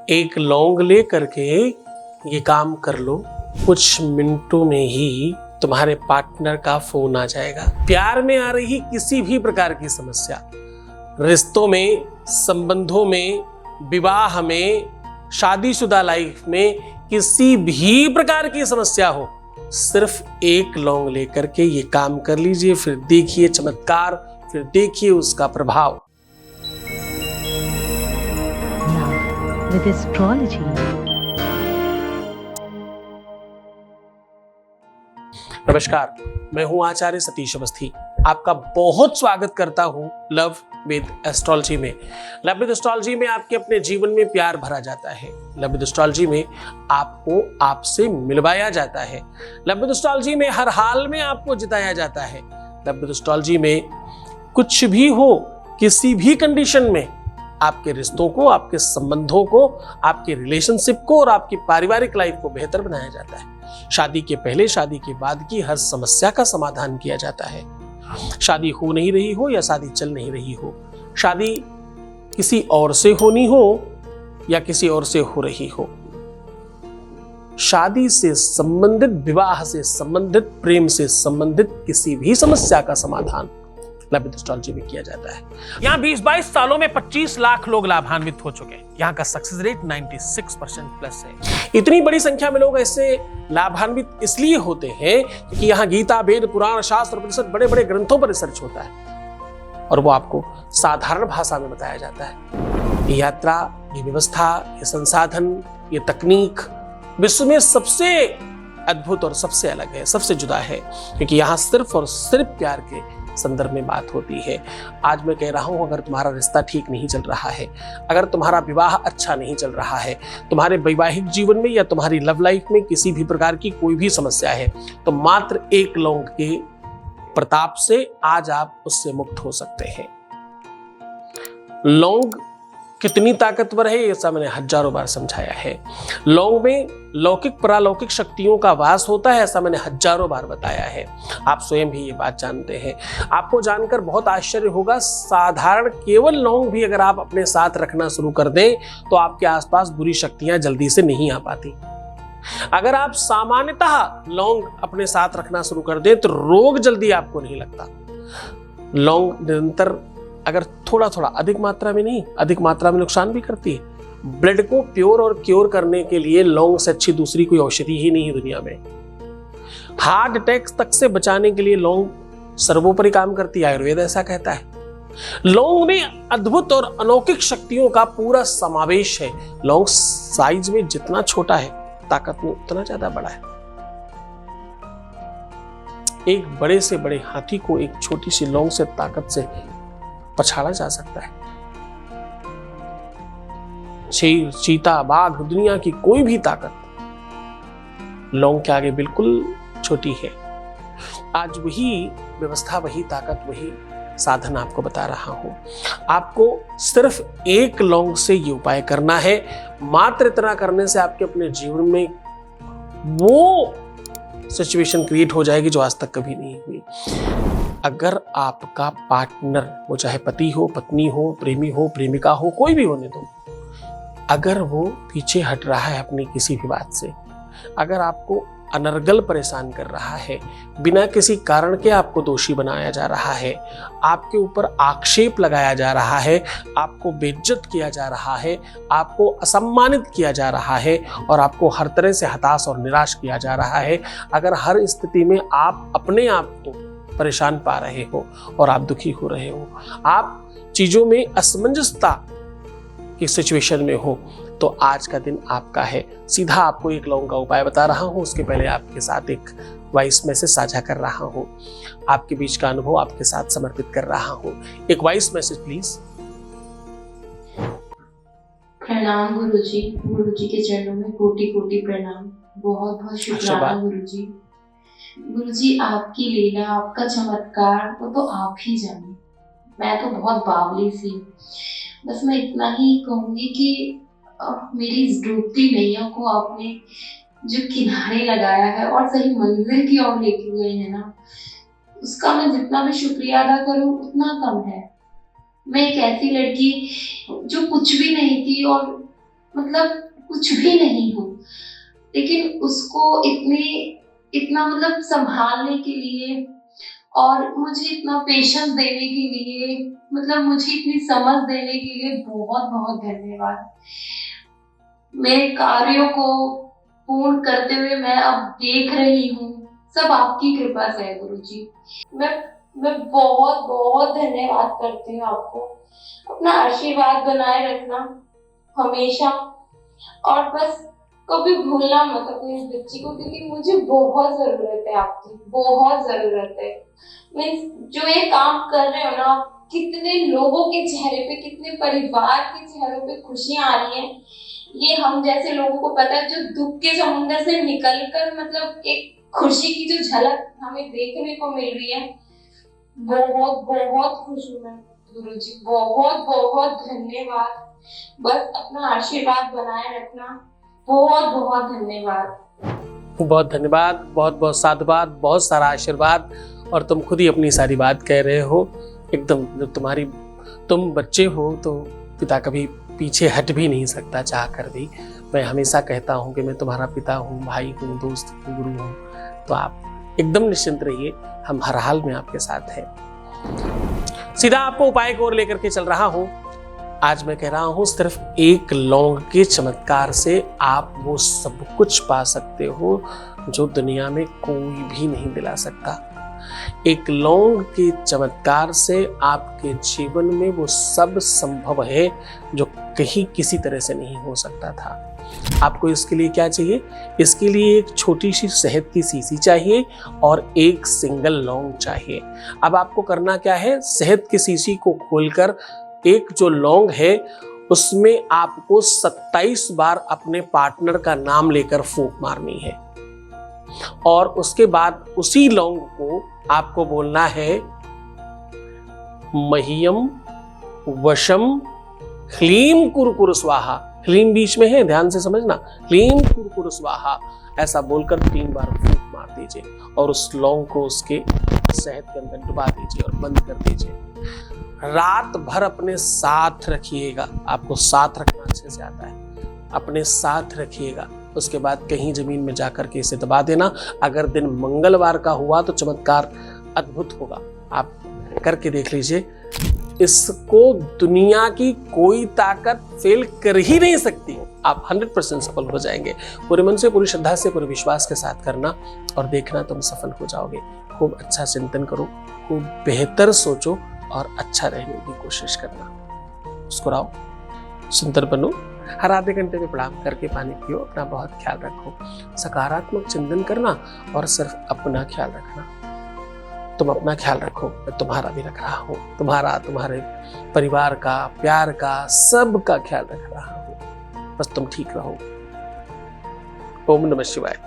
एक लौंग ले करके ये काम कर लो, कुछ मिनटों में ही तुम्हारे पार्टनर का फोन आ जाएगा। प्यार में आ रही किसी भी प्रकार की समस्या, रिश्तों में, संबंधों में, विवाह में, शादीशुदा लाइफ में किसी भी प्रकार की समस्या हो, सिर्फ एक लौंग लेकर के ये काम कर लीजिए, फिर देखिए चमत्कार, फिर देखिए उसका प्रभाव। With astrology. नमस्कार, मैं हूं आचार्य सतीश अवस्थी। आपका बहुत स्वागत करता हूं लव विद एस्ट्रोलॉजी में। लव विद एस्ट्रोलॉजी में आपके अपने जीवन में प्यार भरा जाता है। लव विद एस्ट्रोलॉजी में आपको आपसे मिलवाया जाता है। लव विद एस्ट्रोलॉजी में हर हाल में आपको जिताया जाता है। लव विद एस्ट्रोलॉजी में कुछ भी हो, किसी भी कंडीशन में आपके रिश्तों को, आपके संबंधों को, आपके रिलेशनशिप को और आपकी पारिवारिक लाइफ को बेहतर बनाया जाता है। शादी के पहले, शादी के बाद की हर समस्या का समाधान किया जाता है। शादी हो नहीं रही हो या शादी चल नहीं रही हो, शादी किसी और से होनी हो या किसी और से हो रही हो, शादी से संबंधित, विवाह से संबंधित, प्रेम से संबंधित किसी भी समस्या का समाधान लव विद एस्ट्रोलॉजी में किया जाता है। यहाँ 20-22 सालों में 25 लाख लोग लाभान्वित हो चुके हैं। यहाँ का सक्सेस रेट 96% प्लस है। इतनी बड़ी संख्या में लोग ऐसे लाभान्वित इसलिए होते हैं क्योंकि यहाँ गीता, वेद, पुराण, शास्त्र, उपनिषद, बड़े बड़े ग्रंथों पर रिसर्च होता है और वो आपको साधारण भाषा में बताया जाता है। ये यात्रा, ये व्यवस्था, ये संसाधन, ये तकनीक विश्व में सबसे अद्भुत और सबसे अलग है, सबसे जुदा है, क्योंकि यहाँ सिर्फ और सिर्फ प्यार के संदर्भ में बात होती है। आज मैं कह रहा हूं, अगर तुम्हारा रिश्ता ठीक नहीं चल रहा है, अगर तुम्हारा विवाह अच्छा नहीं चल रहा है, तुम्हारे वैवाहिक जीवन में या तुम्हारी लव लाइफ में किसी भी प्रकार की कोई भी समस्या है, तो मात्र एक लौंग के प्रताप से आज आप उससे मुक्त हो सकते हैं। लौंग कितनी ताकतवर है, ऐसा मैंने हजारों बार समझाया है। लौंग में लौकिक परालौकिक शक्तियों का वास होता है, ऐसा मैंने हजारों बार बताया है। आप स्वयं भी ये बात जानते हैं। आपको जानकर बहुत आश्चर्य होगा, साधारण केवल लौंग भी अगर आप अपने साथ रखना शुरू कर दें तो आपके आसपास बुरी शक्तियां जल्दी से नहीं आ पाती। अगर आप सामान्यतः लौंग अपने साथ रखना शुरू कर दें तो रोग जल्दी आपको नहीं लगता। लौंग निरंतर, अगर थोड़ा थोड़ा, अधिक मात्रा में नहीं, अधिक मात्रा में नुकसान भी करती है। ब्लड को प्योर और क्योर करने के लिए लौंग से अच्छी दूसरी कोई औषधि ही नहीं है दुनिया में। हार्ट अटैक तक से बचाने के लिए लौंग सर्वोपरि काम करती है, आयुर्वेद ऐसा कहता है। लौंग में अद्भुत और अलौकिक शक्तियों का पूरा समावेश है। लौंग साइज में जितना छोटा है, ताकत में उतना ज्यादा बड़ा है। एक बड़े से बड़े हाथी को एक छोटी सी लौंग से ताकत से पछाड़ा जा सकता है। शेर, चीता, बाघ, दुनिया की कोई भी ताकत लौंग के आगे बिल्कुल छोटी है। आज वही व्यवस्था, वही ताकत, वही साधन आपको बता रहा हूं। आपको सिर्फ एक लौंग से ये उपाय करना है। मात्र इतना करने से आपके अपने जीवन में वो सिचुएशन क्रिएट हो जाएगी जो आज तक कभी नहीं हुई। अगर आपका पार्टनर, वो चाहे पति हो, पत्नी हो, प्रेमी हो, प्रेमिका हो, कोई भी होने दो, अगर वो पीछे हट रहा है अपनी किसी भी बात से, अगर आपको अनर्गल परेशान कर रहा है, बिना किसी कारण के आपको दोषी बनाया जा रहा है, आपके ऊपर आक्षेप लगाया जा रहा है, आपको बेइज्जत किया जा रहा है, आपको असम्मानित किया जा रहा है और आपको हर तरह से हताश और निराश किया जा रहा है, अगर हर स्थिति में आप अपने आप को परेशान पा रहे हो और आप दुखी हो रहे हो, आप चीजों में असमंजसता की सिचुएशन में हो, तो आज का दिन आपका है। सीधा आपको एक लौंग का उपाय बता रहा हूं, उसके पहले आपके साथ एक वॉइस मैसेज साझा कर रहा हूं। आपके बीच का अनुभव आपके साथ समर्पित कर रहा हूं। एक वॉइस मैसेज प्लीज। प्रणाम गुरुजी, गुरुजी के चरणों में कोटि कोटि प्रणाम। बहुत बहुत शुक्राना गुरुजी। गुरुजी, आपकी लीला, आपका चमत्कार वो तो आप ही जाने। मैं तो बहुत बावली सी हूँ। बस मैं इतना ही कहूंगी कि मेरी इस डूबती नैया को आपने जो किनारे लगाया है और सही मंजिल की ओर लेके गए हैं ना, उसका मैं जितना भी शुक्रिया अदा करूं उतना कम है। मैं एक ऐसी लड़की जो कुछ भी नहीं थी और मतलब कुछ भी नहीं हूँ, लेकिन उसको इतना मतलब संभालने के लिए और मुझे इतना पेशेंस देने के लिए, मतलब मुझे इतनी समझ देने के लिए बहुत बहुत धन्यवाद। मेरे कार्यों को पूर्ण करते हुए मैं अब देख रही हूँ, सब आपकी कृपा से है गुरुजी। मैं बहुत बहुत धन्यवाद करती हूँ आपको। अपना आशीर्वाद बनाए रखना हमेशा, और बस कभी भूलना मत अपनी इस बच्ची को, क्योंकि मुझे बहुत जरूरत है आपकी, बहुत जरूरत है। मीन्स जो ये काम कर रहे हो ना, कितने लोगों के चेहरे पे, कितने परिवार के चेहरों पे खुशियां आ रही हैं, ये हम जैसे लोगों को पता है, जो दुख के समुंदर से निकलकर मतलब एक खुशी की जो झलक हमें देखने को मिल रही है। बहुत बहुत खुश हूँ मैं गुरुजी, बहुत बहुत धन्यवाद। बस अपना आशीर्वाद बनाए रखना। बहुत बहुत धन्यवाद। बहुत धन्यवाद, बहुत बहुत साधुवाद, बहुत सारा आशीर्वाद। और तुम खुद ही अपनी सारी बात कह रहे हो एकदम। जब तुम बच्चे हो तो पिता कभी पीछे हट भी नहीं सकता चाह कर भी। मैं हमेशा कहता हूँ कि मैं तुम्हारा पिता हूँ, भाई हूँ, दोस्त हूँ, गुरु हूँ। तो आप एकदम निश्चिंत रहिए, हम हर हाल में आपके साथ हैं। सीधा आपको उपाय की ओर लेकर के चल रहा हूँ। आज मैं कह रहा हूँ सिर्फ एक लौंग के चमत्कार से आप वो सब कुछ पा सकते हो जो दुनिया में कोई भी नहीं दिला सकता। एक लौंग के चमत्कार से आपके जीवन में वो सब संभव है जो कहीं किसी तरह से नहीं हो सकता था। आपको इसके लिए क्या चाहिए? इसके लिए एक छोटी सी शहद की शीशी चाहिए और एक सिंगल लौंग चाहिए। अब आपको करना क्या है? शहद की शीशी को खोलकर एक जो लौंग है उसमें आपको 27 बार अपने पार्टनर का नाम लेकर फूंक मारनी है, और उसके बाद उसी लौंग को आपको बोलना है मह्यम वशम ह्लीम कुरकुर स्वाहा। ह्लीम बीच में है, ध्यान से समझना। ह्लीम कुरकुर स्वाहा ऐसा बोलकर 3 बार फूंक मार दीजिए और उस लौंग को उसके शहद के अंदर डुबा दीजिए और बंद कर दीजिए। रात भर अपने साथ रखिएगा। आपको साथ रखना अच्छे से आता है, अपने साथ रखिएगा। उसके बाद कहीं जमीन में जाकर के इसे दबा देना। अगर दिन मंगलवार का हुआ तो चमत्कार अद्भुत होगा, आप करके देख लीजिए। इसको दुनिया की कोई ताकत फेल कर ही नहीं सकती। आप 100% सफल हो जाएंगे। पूरे मन से, पूरी श्रद्धा से, पूरे विश्वास के साथ करना और देखना तुम सफल हो जाओगे। खूब अच्छा चिंतन करो, खूब बेहतर सोचो और अच्छा रहने की कोशिश करना। मुस्कुराओ, सुंदर बनो, हर आधे घंटे में प्रणाम करके पानी पियो। अपना बहुत ख्याल रखो, सकारात्मक चिंतन करना और सिर्फ अपना ख्याल रखना। तुम अपना ख्याल रखो, मैं तुम्हारा भी रख रहा हूँ। तुम्हारा, तुम्हारे परिवार का, प्यार का, सब का ख्याल रख रहा हूँ। बस तुम ठीक रहो। ओम नमः शिवाय।